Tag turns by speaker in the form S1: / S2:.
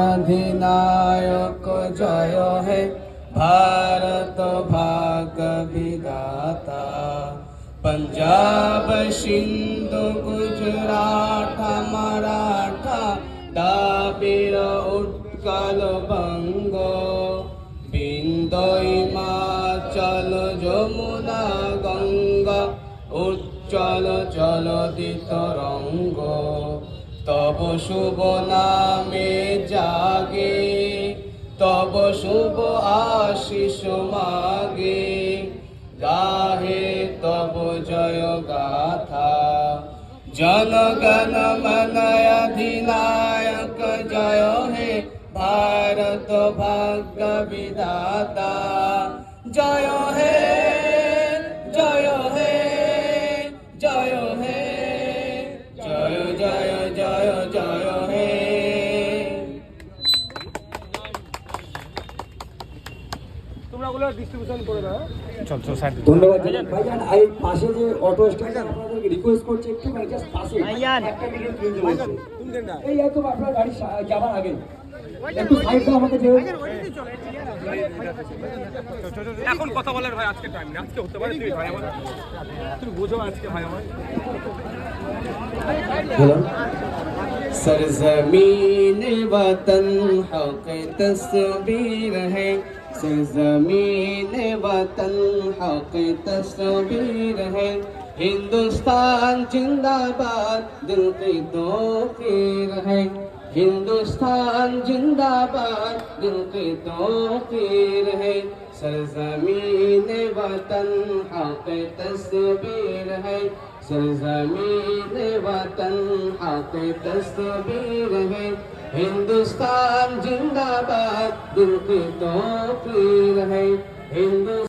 S1: अधिनायक जय है भारत भाग्य विधाता। पंजाब सिंधु गुजरात मराठा दाबिर उत्कल बंग बिंदु हिमाचल যমুনা गंगा उज्जल जलधि तरंग। तब शुभ नामे जागे तब शुभ आशीष मागे गाहे तब जय गाथा। जन गण मन अधिनायक जय हे भारत भाग्य विधाता। जय हे जय हे जय हे जय जय जय जय हे।
S2: তোমরা ওগুলো ডিস্ট্রিবিউশন করে দাও।
S3: চল চল সাইড
S4: ধন্যবাদ ভাইজান। এই পাশে যে অটো স্ট্যান্ড আপনাদেরকে রিকোয়েস্ট করছি একটু মানে জাস্ট পাশে একটা মিনিট তুলতে বলছি। এই একদম আপনার গাড়ি যাবার আগে একটু সাইডটা আমাকে যে
S2: এখন কথা বলার ভাই আজকে টাইম না, আজকে হতে পারে তুই ভাই আমার তুমি বুঝো আজকে ভাই আমার
S4: বলুন।
S1: सरजमीन वतन हक तस्वीर है। सरजमीन वतन हक तस्वीर है। हिंदुस्तान जिंदाबाद दिल की तौकीर है। हिंदुस्तान जिंदाबाद दिल की तौकीर है। सरजमीन वतन हक तस्वीर है। सरजमीन वतन हक तस्वीर है। हिंदुस्तान जिंदाबाद दिल की तौकीर है।